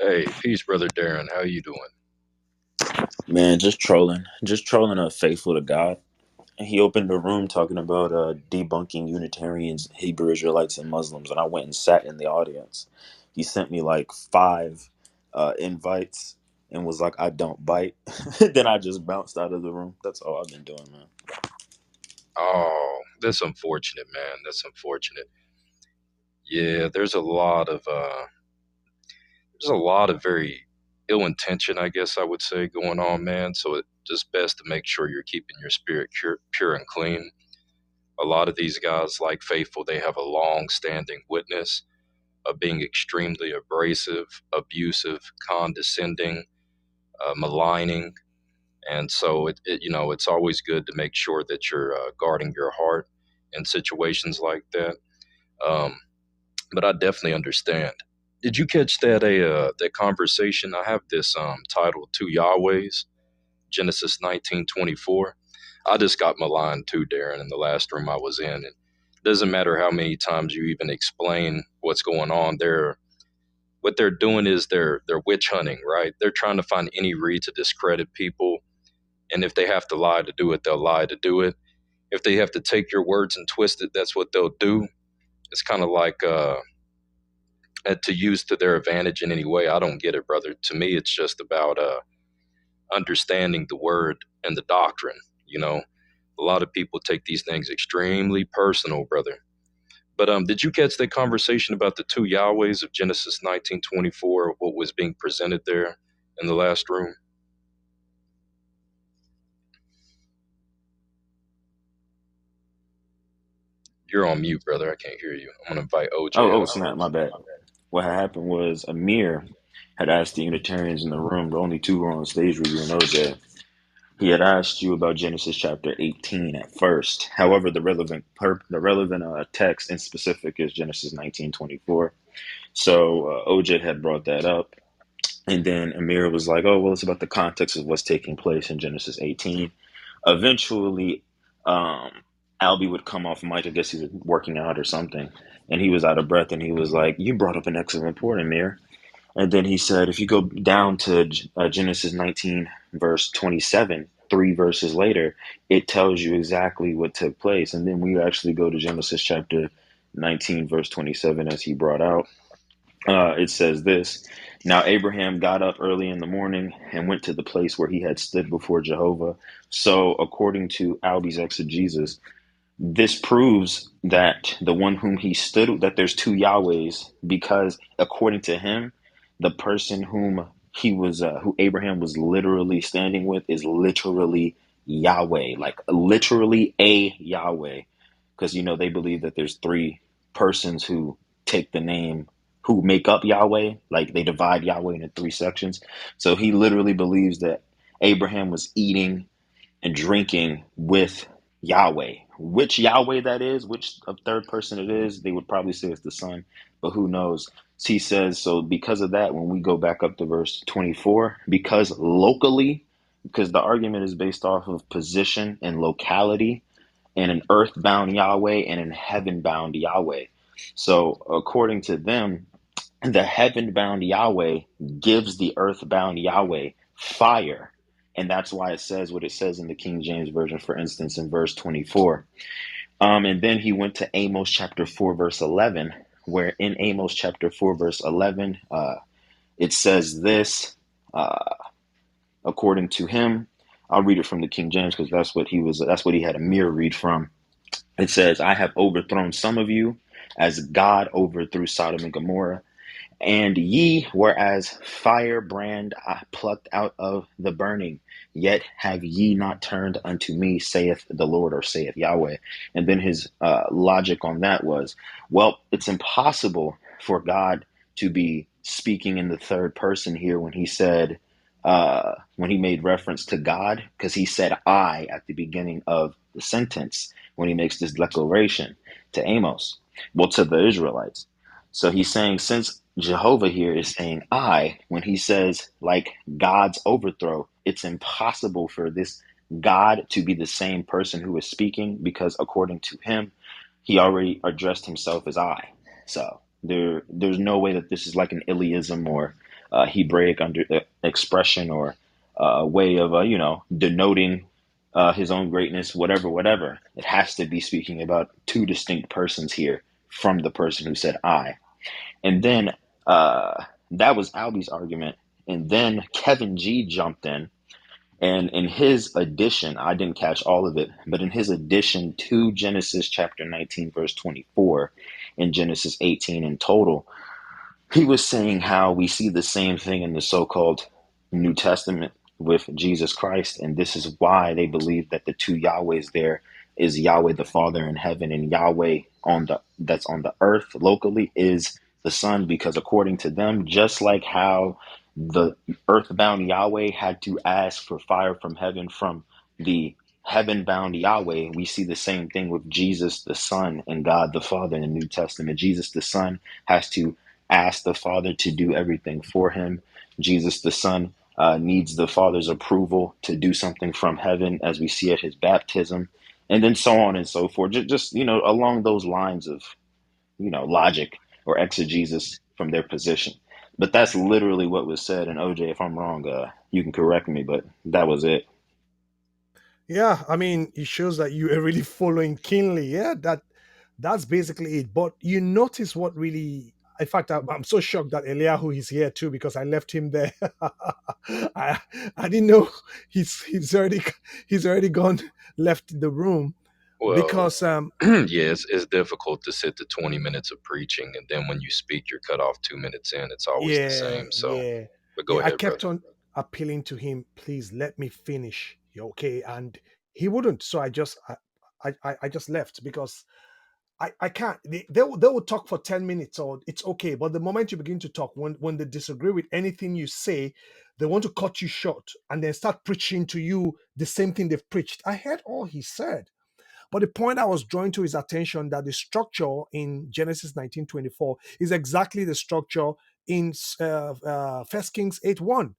Hey, peace, brother Darren. How you doing? Man, just trolling a faithful to God. He opened a room talking about debunking Unitarians, Hebrew Israelites, and Muslims, and I went and sat in the audience. He sent me like five invites and was like, "I don't bite." Then I just bounced out of the room. That's all I've been doing, man. Oh, that's unfortunate, man. That's unfortunate. Yeah, there's a lot of very ill intention, I guess I would say, going on, man. So it's just best to make sure you're keeping your spirit pure and clean. A lot of these guys, like Faithful, they have a long-standing witness of being extremely abrasive, abusive, condescending, maligning. And so it's always good to make sure that you're guarding your heart in situations like that. Um, but I definitely understand. Did you catch that conversation? I have this titled Two Yahwehs, Genesis 19:24. I just got maligned too, Darren, in the last room I was in. And it doesn't matter how many times you even explain what's going on there. What they're doing is they're witch hunting, right? They're trying to find any reason to discredit people, and if they have to lie to do it, they'll lie to do it. If they have to take your words and twist it, that's what they'll do. It's kind of like to use to their advantage in any way. I don't get it, brother. To me, it's just about understanding the word and the doctrine. You know, a lot of people take these things extremely personal, brother. But did you catch that conversation about the two Yahwehs of Genesis 19:24? What was being presented there in the last room? You're on mute, brother. I can't hear you. I'm gonna invite OJ Oh, up. snap, my bad. What had happened was Amir had asked the Unitarians in the room, the only two who were on stage were you and OJ. He had asked you about Genesis chapter 18 at first. However, the relevant text in specific is Genesis 19:24. So OJ had brought that up, and then Amir was like, "Oh, well, it's about the context of what's taking place in Genesis 18." Eventually, um, Albie would come off mic. I guess he was working out or something, and he was out of breath, and he was like, "You brought up an excellent point, Amir." And then he said, if you go down to Genesis 19, verse 27, three verses later, it tells you exactly what took place. And then we actually go to Genesis chapter 19, verse 27, as he brought out. It says this. Now Abraham got up early in the morning and went to the place where he had stood before Jehovah. So, according to Albie's exegesis, this proves that the one whom he stood, that there's two Yahwehs, because according to him, the person who Abraham was literally standing with is literally Yahweh, like literally a Yahweh, because they believe that there's three persons who take the name, who make up Yahweh, like they divide Yahweh into three sections. So he literally believes that Abraham was eating and drinking with Yahweh. Which Yahweh that is, which of third person it is, they would probably say it's the Son, but who knows? He says, so because of that, when we go back up to verse 24, because locally, because the argument is based off of position and locality, and an earthbound Yahweh and an heaven-bound Yahweh. So according to them, the heaven-bound Yahweh gives the earth-bound Yahweh fire. And that's why it says what it says in the King James Version, for instance, in verse 24. And then he went to Amos chapter 4, verse 11, where in Amos chapter 4, verse 11, it says this, uh, according to him. I'll read it from the King James because that's what he had a mirror read from. It says, I have overthrown some of you as God overthrew Sodom and Gomorrah. And ye were as firebrand plucked out of the burning, yet have ye not turned unto me, saith the Lord, or saith Yahweh. And then his logic on that was, well, it's impossible for God to be speaking in the third person here when he made reference to God, because he said I at the beginning of the sentence when he makes this declaration to Amos, well, to the Israelites. So he's saying, since Jehovah here is saying I, when he says like God's overthrow, it's impossible for this God to be the same person who is speaking, because according to him, he already addressed himself as I. So there's no way that this is like an Iliism or Hebraic under expression or way of denoting his own greatness, whatever, whatever. It has to be speaking about two distinct persons here from the person who said I. And then that was Albie's argument. And then Kevin G jumped in. And in his addition, I didn't catch all of it, but in his addition to Genesis chapter 19, verse 24, and Genesis 18 in total, he was saying how we see the same thing in the so-called New Testament with Jesus Christ, and this is why they believe that the two Yahwehs there is Yahweh the Father in heaven and Yahweh on the that's on the earth locally is the Son, because according to them, just like how the earthbound Yahweh had to ask for fire from heaven from the heaven-bound Yahweh, we see the same thing with Jesus the Son and God the Father in the New Testament. Jesus the Son has to ask the Father to do everything for him. Jesus the Son needs the Father's approval to do something from heaven, as we see at his baptism, and then so on and so forth. Just along those lines of logic or exegesis from their position. But that's literally what was said. And OJ, if I'm wrong, you can correct me. But that was it. Yeah, I mean, it shows that you are really following keenly. Yeah, that's basically it. But you notice what really, in fact, I'm so shocked that Eliyahu is here too because I left him there. I I didn't know he's already gone, left the room Well, because yeah, it's difficult to sit to 20 minutes of preaching, and then when you speak, you're cut off 2 minutes in. It's always the yeah, same. So, yeah, but go yeah. I ahead, brother. kept on appealing to him, please let me finish. You okay? And he wouldn't. So I just left because I can't. They will talk for 10 minutes, or it's okay. But the moment you begin to talk, when they disagree with anything you say, they want to cut you short and then start preaching to you the same thing they've preached. I heard all he said. But the point I was drawing to his attention that the structure in Genesis 19:24 is exactly the structure in 1 Kings 8:1.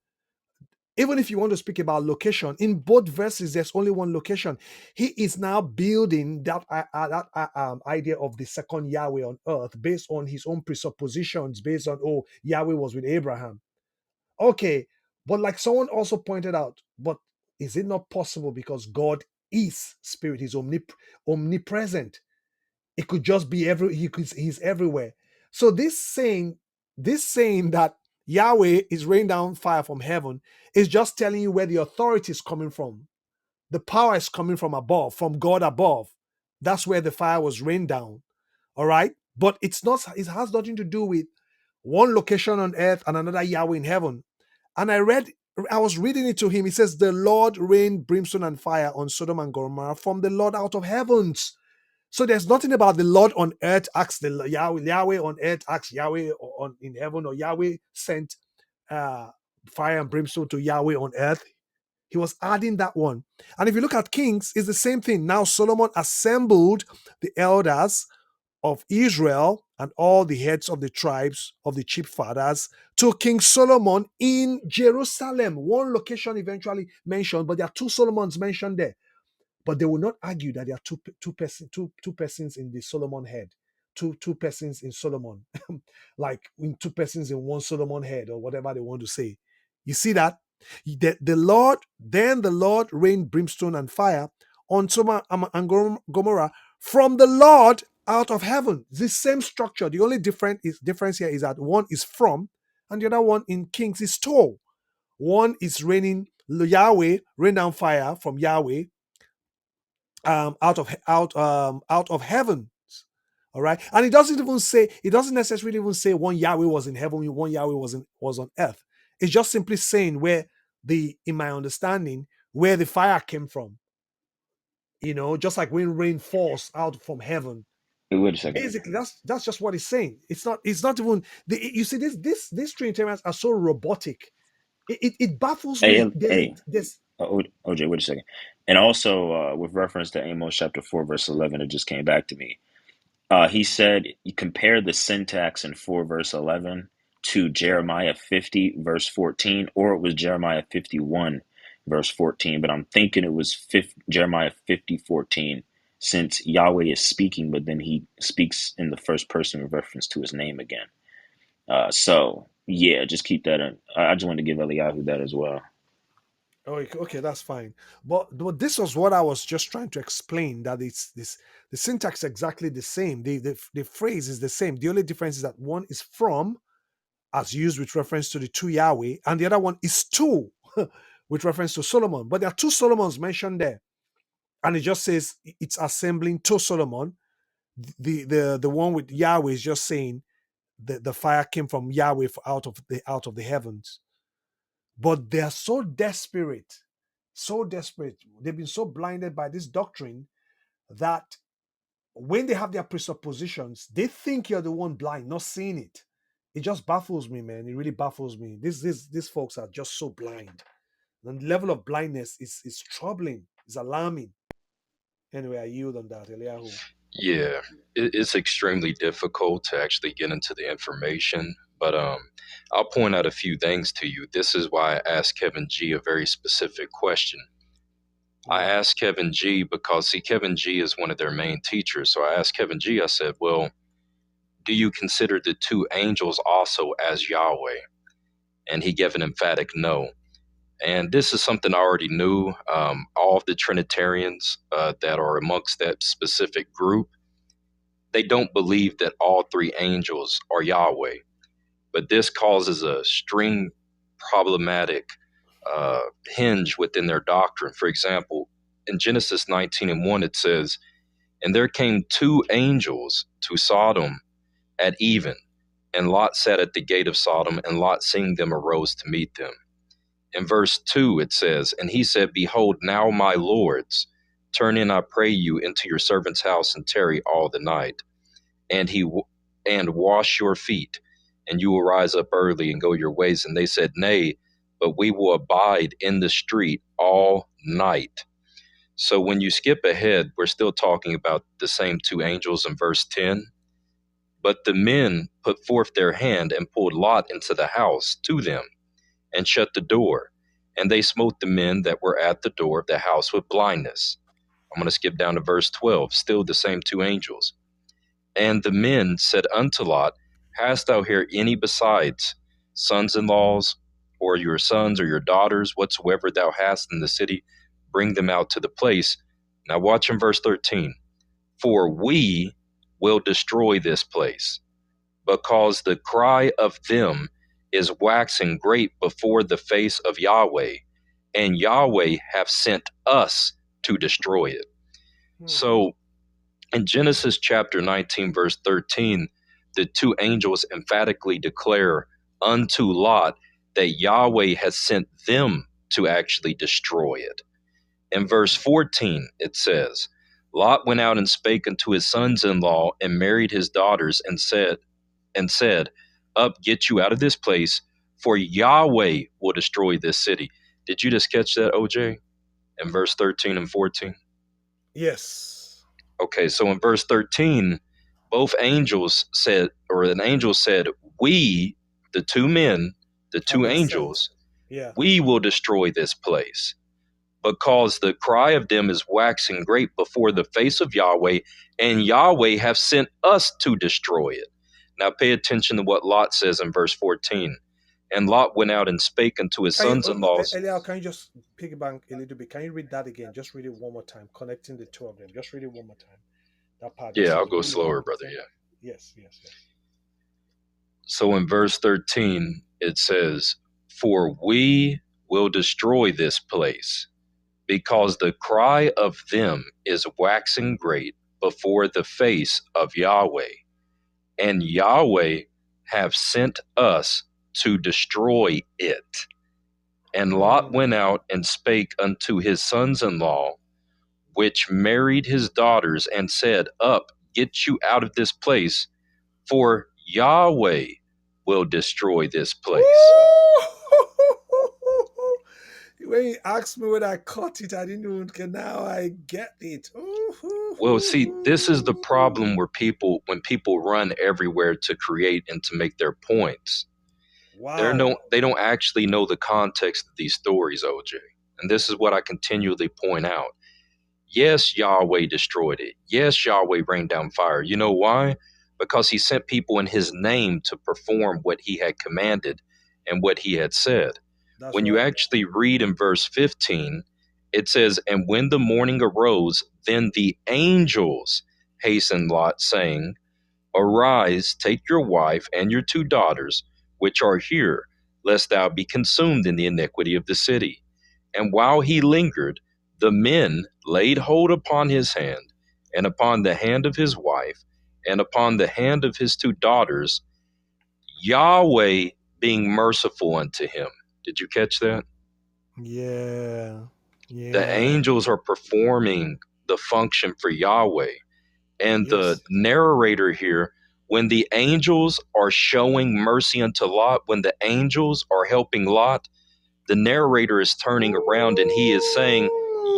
Even if you want to speak about location, in both verses, there's only one location. He is now building that idea of the second Yahweh on earth based on his own presuppositions, based on, oh, Yahweh was with Abraham. Okay, but like someone also pointed out, but is it not possible because God is spirit, he's omnipresent? It could just be he's everywhere. So this saying that Yahweh is raining down fire from heaven is just telling you where the authority is coming from. The power is coming from above, from God above. That's where the fire was rained down. All right. But it has nothing to do with one location on earth and another Yahweh in heaven. And I was reading it to him. He says, the Lord rained brimstone and fire on Sodom and Gomorrah from the Lord out of heavens. So there's nothing about the Lord on earth acts the Yahweh on earth acts Yahweh in heaven, or Yahweh sent uh, fire and brimstone to Yahweh on earth. He was adding that one. And if you look at Kings, it's the same thing. Now Solomon assembled the elders of Israel and all the heads of the tribes of the chief fathers to King Solomon in Jerusalem. One location eventually mentioned, but there are two Solomons mentioned there. But they will not argue that there are two persons in the Solomon head, two persons in Solomon, like in two persons in one Solomon head, or whatever they want to say. You see that? The Lord rained brimstone and fire on Sodom and Gomorrah from the Lord out of heaven. The same structure. The only difference here is that one is from, and the other one in Kings is to. One is raining Yahweh, rain down fire from Yahweh, out of heaven. All right, and it doesn't necessarily even say one Yahweh was in heaven, one Yahweh was on earth. It's just simply saying in my understanding, where the fire came from. Just like when rain falls out from heaven. Hey, wait a second. Basically, that's just what it's saying. It's not even you see these Trinitarians are so robotic. It baffles me. There's OJ, wait a second. And also, with reference to Amos chapter 4, verse 11, it just came back to me. He said, you compare the syntax in 4 verse 11 to Jeremiah 50 verse 14, or it was Jeremiah 51 verse 14, but I'm thinking it was Jeremiah 50:14, since Yahweh is speaking, but then he speaks in the first person with reference to his name again. So yeah, just keep that in. I just wanted to give Eliyahu that as well. Okay, that's fine. But this was what I was just trying to explain, that it's this, the syntax is exactly the same. The phrase is the same. The only difference is that one is from, as used with reference to the two Yahweh, and the other one is to, with reference to Solomon. But there are two Solomons mentioned there, and it just says it's assembling to Solomon. The one with Yahweh is just saying the fire came from Yahweh out of the heavens. But they are so desperate. They've been so blinded by this doctrine that when they have their presuppositions, they think you're the one blind, not seeing it. It just baffles me, man. It really baffles me. These folks are just so blind. And the level of blindness is troubling, is alarming. Anyway, I yield on that, Eliyahu. Yeah, it's extremely difficult to actually get into the information, but I'll point out a few things to you. This is why I asked Kevin G a very specific question. I Mm, asked Kevin G because, see, Kevin G is one of their main teachers. So I asked Kevin G, I said, well, do you consider the two angels also as Yahweh? And he gave an emphatic no. And this is something I already knew. All of the Trinitarians that are amongst that specific group, they don't believe that all three angels are Yahweh. But this causes a string problematic hinge within their doctrine. For example, in Genesis 19:1, it says, and there came two angels to Sodom at even, and Lot sat at the gate of Sodom, and Lot seeing them arose to meet them. In verse 2, it says, and he said, behold, now my lords, turn in, I pray you, into your servant's house and tarry all the night. And and wash your feet, and you will rise up early and go your ways. And they said, nay, but we will abide in the street all night. So when you skip ahead, we're still talking about the same two angels in verse 10. But the men put forth their hand and pulled Lot into the house to them and shut the door. And they smote the men that were at the door of the house with blindness. I'm going to skip down to verse 12, still the same two angels. And the men said unto Lot, hast thou here any besides sons in laws, or your sons or your daughters, whatsoever thou hast in the city? Bring them out to the place. Now watch in verse 13. For we will destroy this place, because the cry of them is waxing great before the face of Yahweh, and Yahweh have sent us to destroy it. mm, So in Genesis chapter 19, verse 13, the two angels emphatically declare unto Lot that Yahweh has sent them to actually destroy it. In verse 14, it says, Lot went out and spake unto his sons in law and married his daughters and said, up, get you out of this place, for Yahweh will destroy this city. Did you just catch that, OJ? In verse 13 and 14? yes. Okay, so in verse 13, both angels said, or an angel said, we, the two men, the Have two been sent. angels, Yeah. we will destroy this place, because the cry of them is waxing great before the face of Yahweh, and Yahweh have sent us to destroy it. Now pay attention to what Lot says in verse 14. And Lot went out and spake unto his Can you, sons-in-laws. Eliel, can you just piggyback a little bit? Can you read that again? Just read it one more time, connecting the two of them. Just read it one more time. That part, Yeah, just I'll is go really hard slower, to brother. follow. Yeah. Yes, yes, yes. So in verse 13, it says, for we will destroy this place, because the cry of them is waxing great before the face of Yahweh, and Yahweh have sent us to destroy it. And Lot Mm. went out and spake unto his sons in law, which married his daughters, and said, up, get you out of this place, for Yahweh will destroy this place. Ooh! When you asked me when I caught it, I didn't even. Okay, now I get it. Well, see, this is the Ooh! problem where when people run everywhere to create and to make their points. Wow. They don't actually know the context of these stories, OJ. And this is what I continually point out. Yes, Yahweh destroyed it. Yes, Yahweh rained down fire. You know why? because he sent people in his name to perform what he had commanded and what he had said. That's When you right. actually read in verse 15, it says, "And when the morning arose, then the angels hastened Lot, saying, Arise, take your wife and your two daughters, which are here, lest thou be consumed in the iniquity of the city. And while he lingered, the men laid hold upon his hand, and upon the hand of his wife, and upon the hand of his two daughters, Yahweh being merciful unto him." Did you catch that? Yeah. The Yeah. angels are performing the function for Yahweh. And the Yes. narrator here, when the angels are showing mercy unto Lot, when the angels are helping Lot, the narrator is turning around and he is saying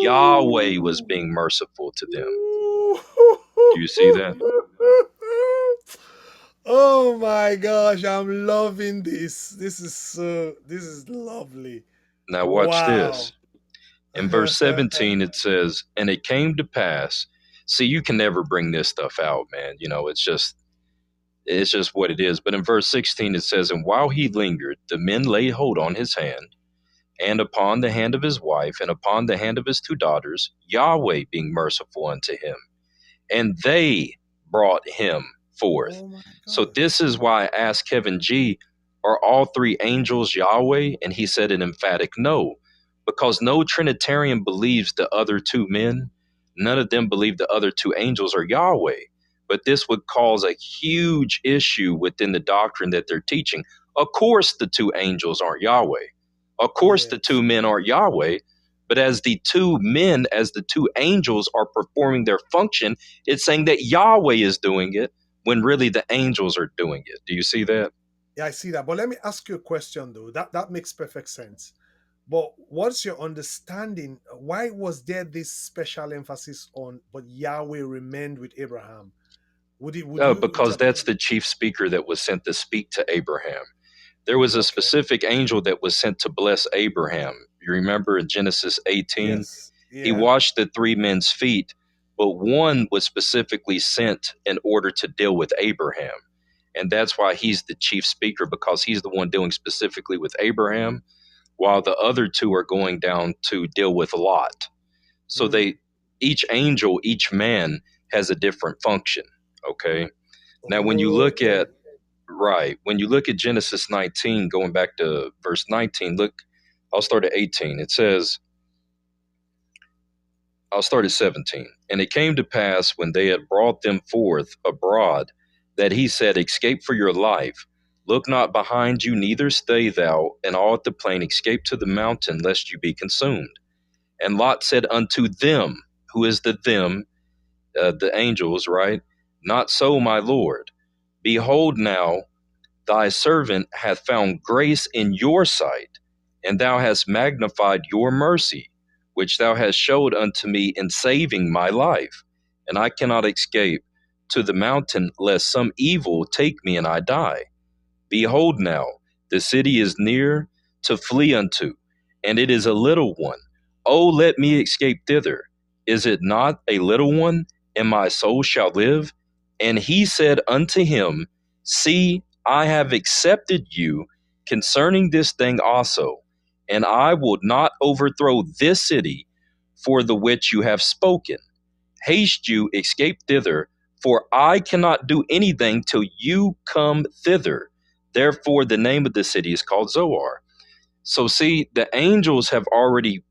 Yahweh was Ooh. being merciful to them. Ooh. Do you see that? Oh my gosh, I'm loving this. This is lovely. Now watch Wow. this. In verse 17, it says, "And it came to pass." See, you can never bring this stuff out, man. You know, it's just what it is. But in verse 16, it says, "And while he lingered, the men laid hold on his hand, and upon the hand of his wife, and upon the hand of his two daughters, Yahweh being merciful unto him. And they brought him forth." Oh my So gosh. this is why I asked Kevin G, are all three angels Yahweh? And he said an emphatic no, because no Trinitarian believes the other two men. None of them believe the other two angels are Yahweh. But this would cause a huge issue within the doctrine that they're teaching. Of course, the two angels aren't Yahweh. Of course, the two Yes. men aren't Yahweh. But as the two men, as the two angels are performing their function, it's saying that Yahweh is doing it when really the angels are doing it. Do you see that? Yeah, I see that. But let me ask you a question though. That makes perfect sense. But what's your understanding? Why was there this special emphasis on but Yahweh remained with Abraham? Would you Because that's the chief speaker that was sent to speak to Abraham. There was a okay. specific angel that was sent to bless Abraham. You remember in Genesis 18, Yes. he Yeah. washed the three men's feet, but one was specifically sent in order to deal with Abraham. And that's why he's the chief speaker, because he's the one dealing specifically with Abraham, while the other two are going down to deal with Lot. So Mm. each angel, each man has a different function. Okay. Now, when you look Okay. at, right, when you look at Genesis 19, going back to verse 19, look, I'll start at 18. It says, I'll start at 17. "And it came to pass when they had brought them forth abroad, that he said, Escape for your life. Look not behind you, neither stay thou, and all at the plain escape to the mountain, lest you be consumed. And Lot said unto them," who is the them? The angels, right? "Not so, my Lord. Behold, now thy servant hath found grace in your sight, and thou hast magnified your mercy, which thou hast showed unto me in saving my life. And I cannot escape to the mountain, lest some evil take me and I die. Behold now, the city is near to flee unto, and it is a little one. Oh, let me escape thither. Is it not a little one, and my soul shall live? And he said unto him, See, I have accepted you concerning this thing also, and I will not overthrow this city for the which you have spoken. Haste you, escape thither, for I cannot do anything till you come thither. Therefore, the name of the city is called Zoar." So, see, the angels have already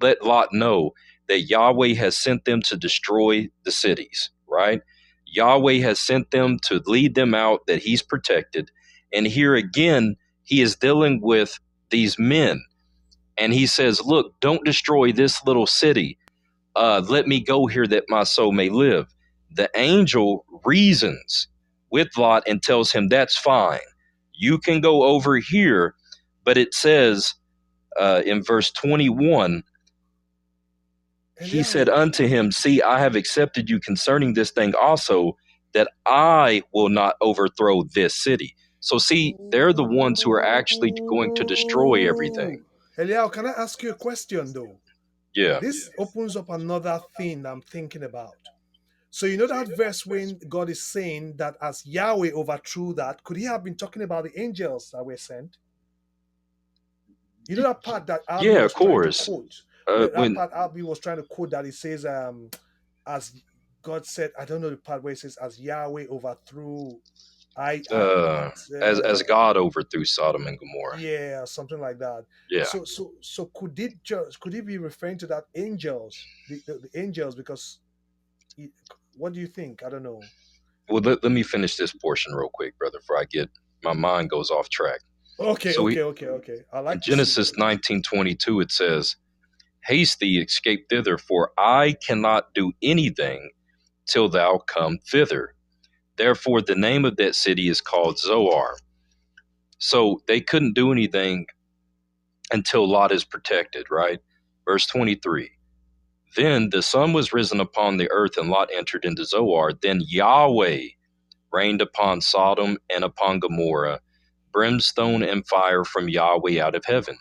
let Lot know that Yahweh has sent them to destroy the cities, right? Yahweh has sent them to lead them out, that he's protected. And here again, he is dealing with these men. And he says, Look, don't destroy this little city. Let me go here that my soul may live. The angel reasons with Lot and tells him, That's fine. You can go over here. But it says in verse 21, he said Eliyahu. unto him, See, I have accepted you concerning this thing also, that I will not overthrow this city. So, see, they're the ones who are actually going to destroy everything. Ooh. Eliyahu, can I ask you a question though? Yeah. This opens up another thing I'm thinking about. So you know that verse when God is saying that as Yahweh overthrew that, could he have been talking about the angels that were sent? You know that part that Albie Yeah, of was trying to course. quote? That When part Albie was trying to quote that it says, as God said, I don't know the part where it says, as Yahweh overthrew, uh, as God overthrew Sodom and Gomorrah. yeah, something like that. Yeah. So could it be referring to that angels, the angels? Because what do you think? I don't know. Well, let me finish this portion real quick, brother, before I get my mind goes off track. Okay, So okay, okay, okay. I in like to see. Genesis 19:22, it says, "Haste thee, escape thither, for I cannot do anything till thou come thither." Therefore, the name of that city is called Zoar. So they couldn't do anything until Lot is protected, right? Verse 23. Then the sun was risen upon the earth, and Lot entered into Zoar. Then Yahweh rained upon Sodom and upon Gomorrah brimstone and fire from Yahweh out of heaven.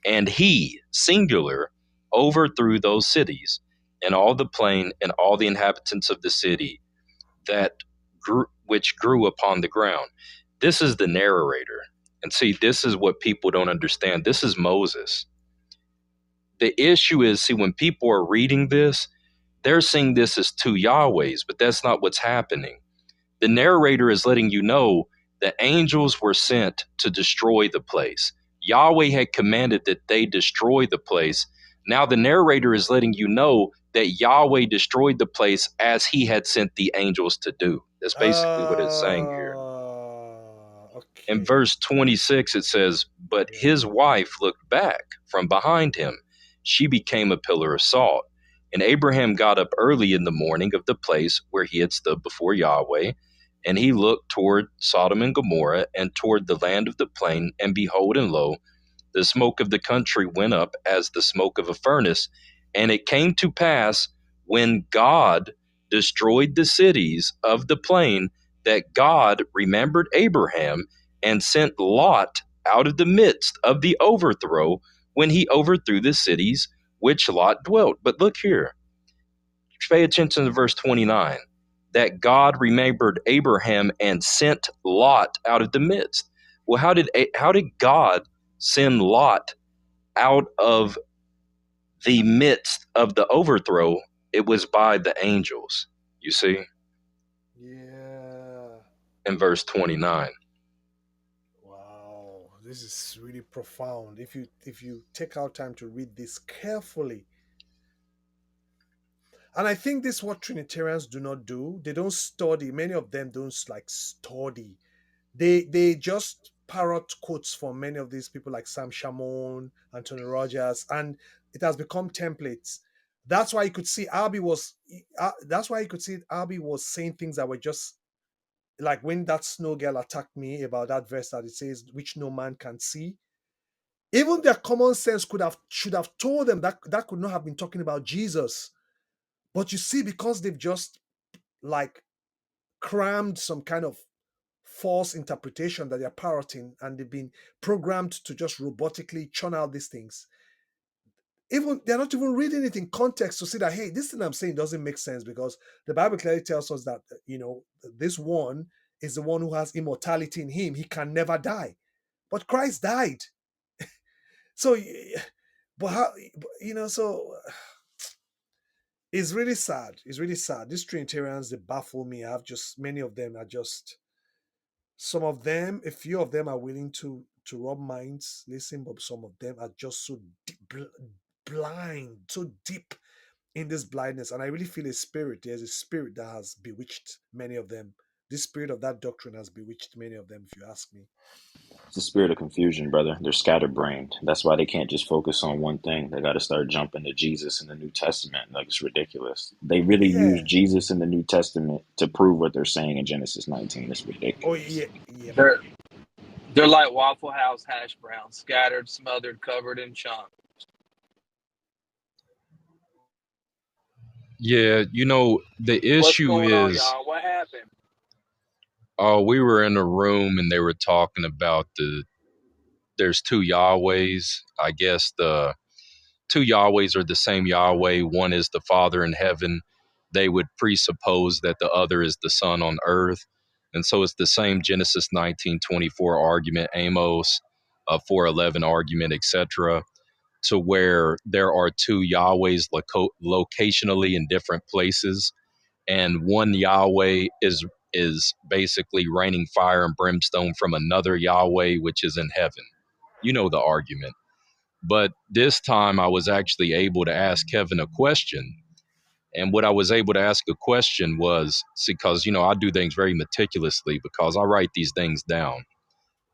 And he, singular, overthrew those cities and all the plain and all the inhabitants of the city that which grew upon the ground. This is the narrator. And see, this is what people don't understand. This is Moses. The issue is, see, when people are reading this, they're seeing this as two Yahwehs, but that's not what's happening. The narrator is letting you know that angels were sent to destroy the place. Yahweh had commanded that they destroy the place. Now the narrator is letting you know that Yahweh destroyed the place as he had sent the angels to do. That's basically what it's saying here. In Okay. verse 26, it says, "But Yeah. his wife looked back from behind him. She became a pillar of salt. And Abraham got up early in the morning of the place where he had stood before Yahweh, and he looked toward Sodom and Gomorrah and toward the land of the plain, and behold, and lo, the smoke of the country went up as the smoke of a furnace. And it came to pass, when God destroyed the cities of the plain, that God remembered Abraham and sent Lot out of the midst of the overthrow, when he overthrew the cities which Lot dwelt." But look here, pay attention to verse 29, that God remembered Abraham and sent Lot out of the midst. Well, how did God send Lot out of the midst of the overthrow? It was by the angels, you see, Yeah. in verse 29. Wow. This is really profound. If you take out time to read this carefully. And I think this is what Trinitarians do not do. They don't study. Many of them don't like study. They just parrot quotes from many of these people like Sam Shamoun, Anthony Rogers, and it has become templates. That's why you could see Albie was. That's why you could see Albie was saying things that were just like when that snow girl attacked me about that verse that it says, "Which no man can see." Even their common sense should have told them that that could not have been talking about Jesus. But you see, because they've just like crammed some kind of false interpretation that they're parroting, and they've been programmed to just robotically churn out these things. Even they're not even reading it in context to see that, hey, this thing I'm saying doesn't make sense, because the Bible clearly tells us that this one is the one who has immortality in him. He can never die. But Christ died. So but how, so it's really sad. It's really sad. These Trinitarians, they baffle me. I have just many of them are just, some of them, a few of them are willing to rub minds, listen, but some of them are just so deep, blind, so deep in this blindness. And I really feel there's a spirit that has bewitched many of them. This spirit of that doctrine has bewitched many of them, if you ask me. It's the spirit of confusion, brother. They're scatterbrained. That's why they can't just focus on one thing. They got to start jumping to Jesus in the New Testament. Like, it's ridiculous. They really use Yeah. Jesus in the New Testament to prove what they're saying in Genesis 19. It's Oh ridiculous. yeah. Yep. They're they're like Waffle House hash browns, scattered, smothered, covered in chunks. Yeah, the What's issue going on, is, y'all? What happened? we were in a room and they were talking about there's two Yahwehs. I guess the two Yahwehs are the same Yahweh. One is the Father in heaven. they would presuppose that the other is the son on earth. And so it's the same Genesis 19:24 argument, Amos 4:11 argument, etc., to where there are two Yahwehs locationally in different places, and one Yahweh is basically raining fire and brimstone from another Yahweh which is in heaven. You know the argument. But this time I was actually able to ask Kevin a question. And what I was able to ask a question was because, I do things very meticulously because I write these things down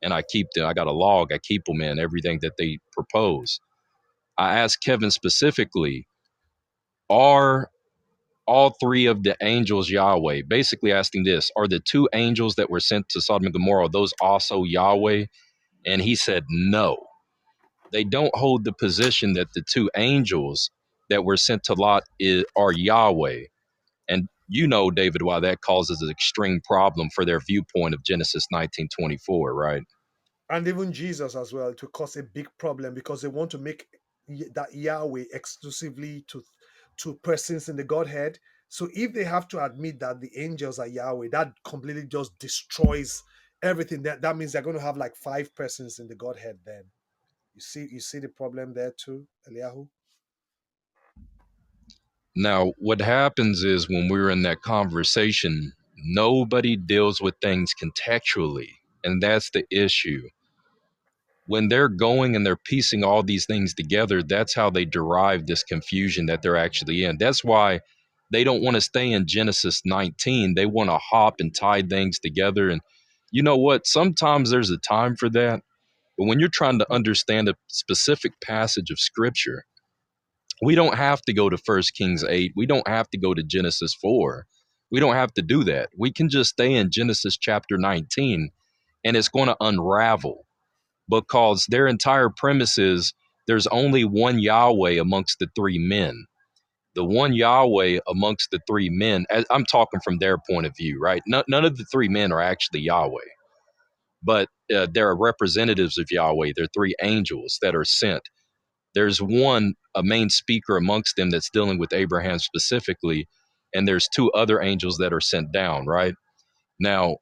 and I keep them. I got a log. I keep them in everything that they propose. I asked Kevin specifically, are all three of the angels Yahweh? Basically asking this, are the two angels that were sent to Sodom and Gomorrah, those also Yahweh? And he said, no, they don't hold the position that the two angels that were sent to Lot are Yahweh. And you know, David, why that causes an extreme problem for their viewpoint of Genesis 19:24, right? And even Jesus as well, to cause a big problem because they want to make that Yahweh exclusively to persons in the Godhead. So if they have to admit that the angels are Yahweh, that completely just destroys everything. That means they're going to have like five persons in the Godhead. Then you see the problem there too, Eliyahu. Now, what happens is when we're in that conversation, nobody deals with things contextually. And that's the issue. When they're going and they're piecing all these things together, that's how they derive this confusion that they're actually in. That's why they don't want to stay in Genesis 19. They want to hop and tie things together. And you know what? Sometimes there's a time for that. But when you're trying to understand a specific passage of scripture, we don't have to go to First Kings 8. We don't have to go to Genesis 4. We don't have to do that. We can just stay in Genesis chapter 19 and it's going to unravel because their entire premise is there's only one Yahweh amongst the three men. The one Yahweh amongst the three men, I'm talking from their point of view, right? None of the three men are actually Yahweh, but they're representatives of Yahweh. They're three angels that are sent. There's one, a main speaker amongst them that's dealing with Abraham specifically, and there's two other angels that are sent down, right? Now,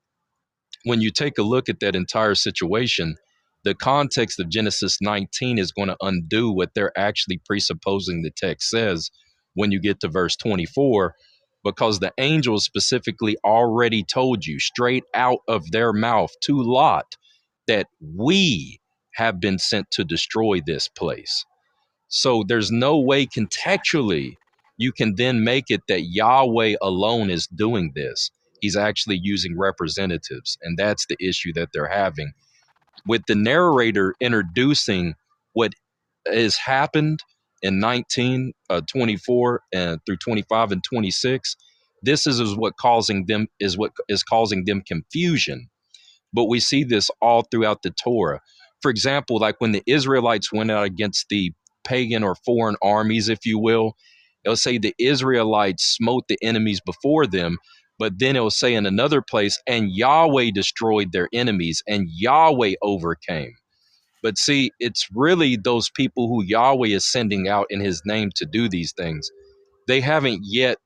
when you take a look at that entire situation, the context of Genesis 19 is going to undo what they're actually presupposing the text says when you get to verse 24, because the angels specifically already told you straight out of their mouth to Lot that we have been sent to destroy this place. So there's no way contextually you can then make it that Yahweh alone is doing this. He's actually using representatives. And that's the issue that they're having. With the narrator introducing what has happened in 19, 24, and through 25 and 26, this is what is causing them confusion, but we see this all throughout the Torah. For example, like when the Israelites went out against the pagan or foreign armies, if you will, it'll say the Israelites smote the enemies before them, but then it'll say in another place, and Yahweh destroyed their enemies, and Yahweh overcame. But see, it's really those people who Yahweh is sending out in his name to do these things. They haven't yet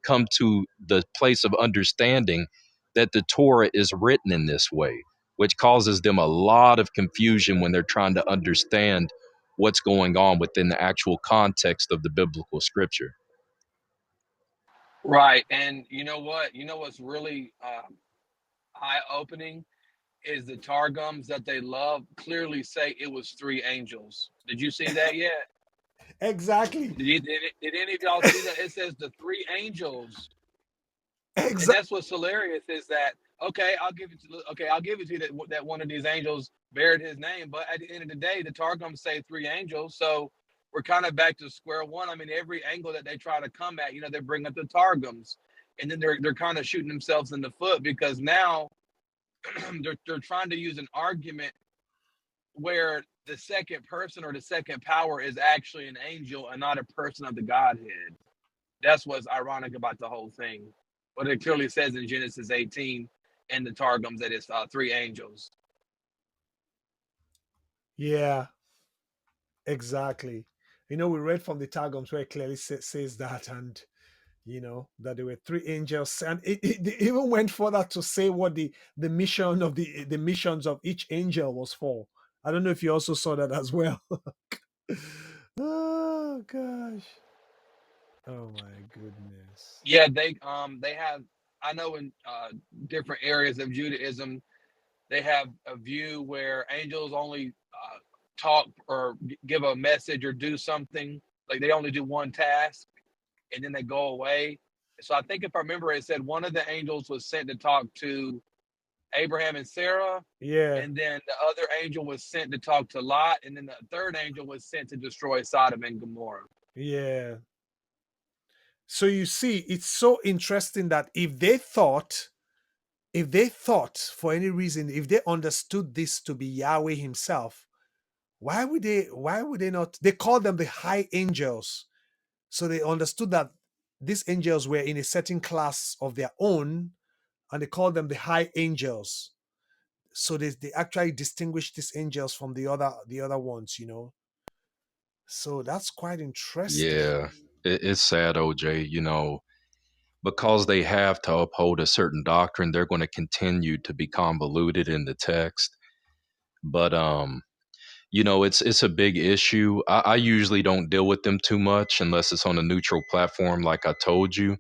come to the place of understanding that the Torah is written in this way, which causes them a lot of confusion when they're trying to understand what's going on within the actual context of the biblical scripture. Right. And you know what? You know what's really eye opening is the Targums that they love clearly say it was three angels. Did you see that yet? Exactly. Did any of y'all see that? It says the three angels. And Exactly. that's what's hilarious is that I'll give it to you that one of these angels bared his name, but at the end of the day, the Targums say three angels, so we're kind of back to square one. I mean, every angle that they try to come at, they bring up the Targums, and then they're kind of shooting themselves in the foot because now they're trying to use an argument where the second person or the second power is actually an angel and not a person of the Godhead. That's what's ironic about the whole thing. But it clearly says in Genesis 18 and the Targums that it's three angels. Yeah, exactly. We read from the Targums where it clearly says that, and You know that there were three angels, and it even went further to say what the mission of the missions of each angel was for. I don't know if you also saw that as well. Oh gosh. Oh my goodness. Yeah, they have. I know in different areas of Judaism, they have a view where angels only talk or give a message or do something. Like they only do one task and then they go away. So I think if I remember, it said one of the angels was sent to talk to Abraham and Sarah, Yeah, and then the other angel was sent to talk to Lot, and then the third angel was sent to destroy Sodom and Gomorrah. yeah. So you see, it's so interesting that if they thought for any reason, if they understood this to be Yahweh himself, why would they not? They call them the high angels. So they understood that these angels were in a certain class of their own, and they called them the high angels. So they actually distinguish these angels from the other ones, you know. So that's quite interesting. Yeah, it's sad, OJ. You know, because they have to uphold a certain doctrine, they're going to continue to be convoluted in the text. But you know, it's a big issue. I usually don't deal with them too much unless it's on a neutral platform, like I told you,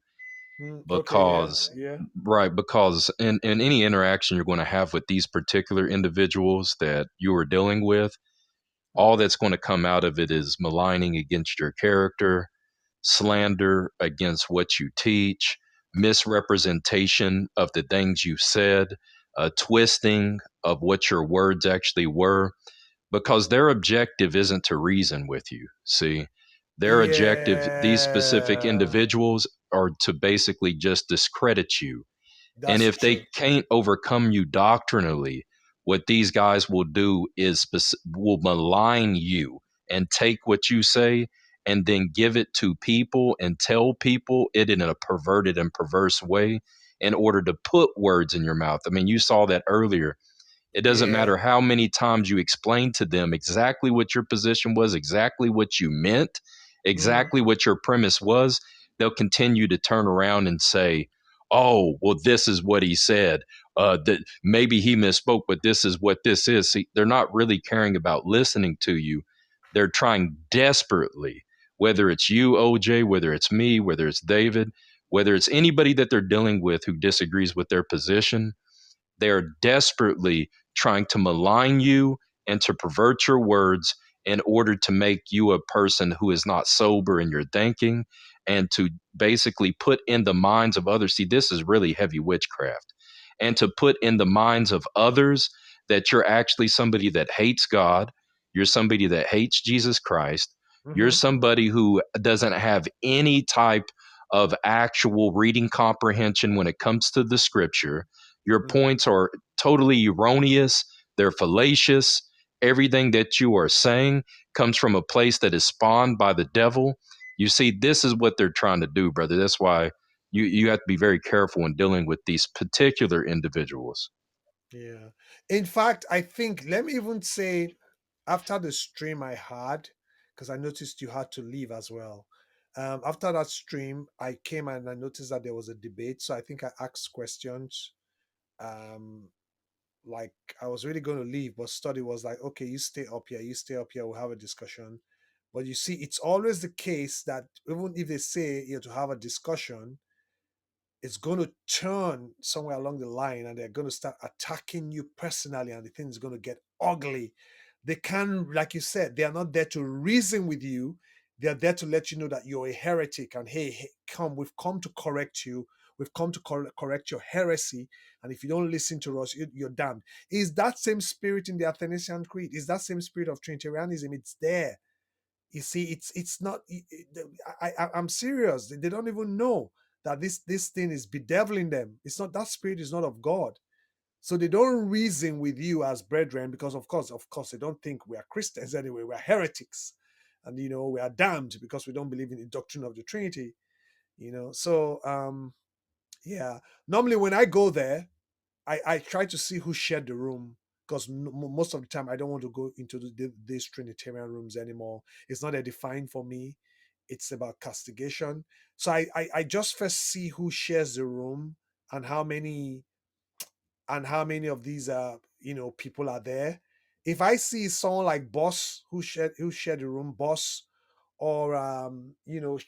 Okay, yeah, because yeah. right, because in any interaction you're going to have with these particular individuals that you are dealing with, all Mm, that's going to come out of it is maligning against your character, slander against what you teach, misrepresentation of the things you said, twisting of what your words actually were, because their objective isn't to reason with you. See, their objective, these specific yeah, individuals, are to basically just discredit you. And that's if they true. can't overcome you doctrinally, what these guys will do is will malign you and take what you say and then give it to people and tell people it in a perverted and perverse way in order to put words in your mouth. I mean, you saw that earlier. It doesn't Yeah. matter how many times you explain to them exactly what your position was, exactly what you meant, Mm, exactly what your premise was. They'll continue to turn around and say, "Oh, well, this is what he said. That maybe he misspoke, but this is what this is." See, they're not really caring about listening to you. They're trying desperately, whether it's you, OJ, whether it's me, whether it's David, whether it's anybody that they're dealing with who disagrees with their position, they are desperately trying to malign you and to pervert your words in order to make you a person who is not sober in your thinking and to basically put in the minds of others. See, this is really heavy witchcraft. And to put in the minds of others that you're actually somebody that hates God, you're somebody that hates Jesus Christ, you're mm-hmm, somebody who doesn't have any type of actual reading comprehension when it comes to the scripture. Your mm. points are totally erroneous, they're fallacious. Everything that you are saying comes from a place that is spawned by the devil. You see, this is what they're trying to do, brother. That's why you have to be very careful in dealing with these particular individuals. Yeah. In fact, I think, let me even say, after the stream I had, because I noticed you had to leave as well. After that stream, I came and I noticed that there was a debate. So I think I asked questions. Um, like I was really going to leave, but study was like, okay, you stay up here, you stay up here, we'll have a discussion. But you see, it's always the case that even if they say to have a discussion, it's going to turn somewhere along the line and they're going to start attacking you personally and the thing is going to get ugly. They can, like you said, they are not there to reason with you. They're there to let you know that you're a heretic and hey, come, we've come to correct you. We've come to correct your heresy. And if you don't listen to us, you're damned. Is that same spirit in the Athanasian Creed? Is that same spirit of Trinitarianism? It's there. You see, it's not. I'm serious. They don't even know that this thing is bedeviling them. It's not, that spirit is not of God. So they don't reason with you as brethren because of course they don't think we are Christians anyway. We are heretics, and we are damned because we don't believe in the doctrine of the Trinity. So yeah. Normally when I go there, I try to see who shared the room because most of the time I don't want to go into these Trinitarian rooms anymore. It's not edifying for me. it's about castigation. So I just first see who shares the room and how many of these people are there. If I see someone like Boss who shared the room, Boss, or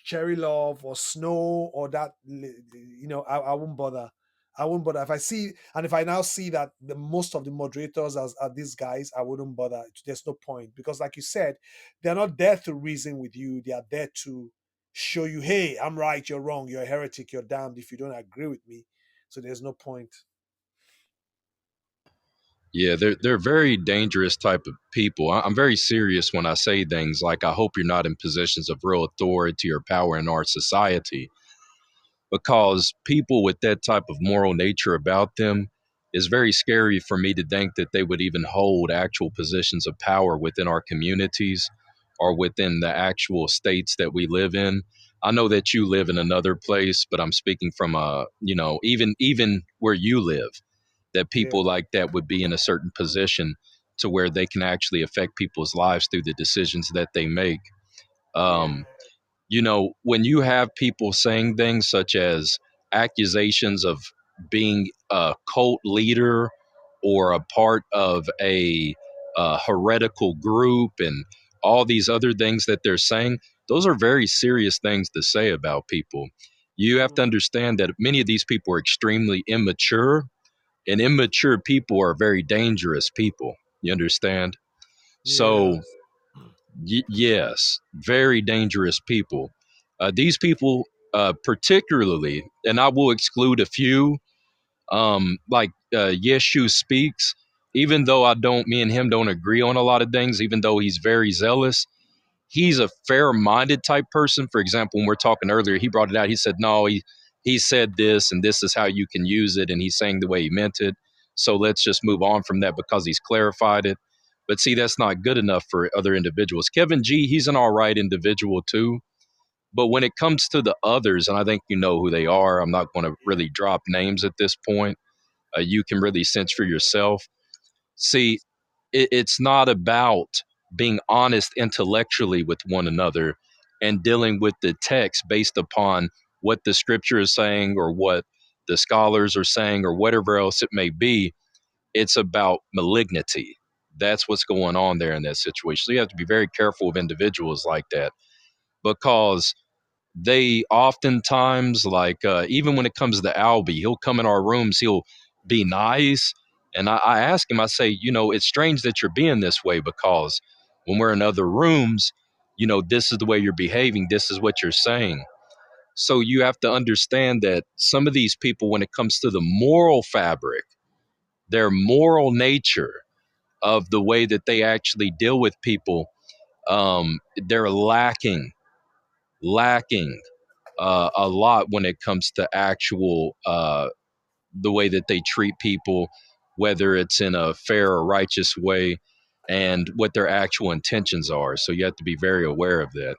Cherry Love or Snow, or that, I won't bother. I won't bother. If I see, and if I now see that the most of the moderators are these guys, I wouldn't bother. There's no point, because like you said, they're not there to reason with you. They are there to show you, hey, I'm right, you're wrong, you're a heretic, you're damned if you don't agree with me. So there's no point. Yeah, they're very dangerous type of people. I'm very serious when I say things like, I hope you're not in positions of real authority or power in our society, because people with that type of moral nature about them is very scary for me to think that they would even hold actual positions of power within our communities or within the actual states that we live in. I know that you live in another place, but I'm speaking from even where you live, that Yeah, people like that would be in a certain position to where they can actually affect people's lives through the decisions that they make. yeah, Um, when you have people saying things such as accusations of being a cult leader or a part of a heretical group and all these other things that they're saying, those are very serious things to say about people. You have to mm, understand that many of these people are extremely immature, and immature people are very dangerous people. You understand? yeah, So, yes, very dangerous people. These people, particularly, and I will exclude a few, like Yeshu Speaks, even though me and him don't agree on a lot of things, even though he's very zealous, he's a fair-minded type person. For example, when we're talking earlier, he brought it out. He said, no, he said this, and this is how you can use it, and he's saying the way he meant it. So let's just move on from that because he's clarified it. But see, that's not good enough for other individuals. Kevin G, he's an all right individual too. But when it comes to the others, and I think you know who they are, I'm not going to yeah, really drop names at this point. You can really sense for yourself. See, it's not about being honest intellectually with one another and dealing with the text based upon what the scripture is saying or what the scholars are saying or whatever else it may be. It's about malignity. That's what's going on there in that situation. So you have to be very careful of individuals like that, because they oftentimes, like, even when it comes to Albie, he'll come in our rooms, he'll be nice, and I ask him, I say, it's strange that you're being this way, because when we're in other rooms, this is the way you're behaving, this is what you're saying. So you have to understand that some of these people, when it comes to the moral fabric, their moral nature of the way that they actually deal with people, they're lacking a lot when it comes to actual the way that they treat people, whether it's in a fair or righteous way, and what their actual intentions are. So you have to be very aware of that.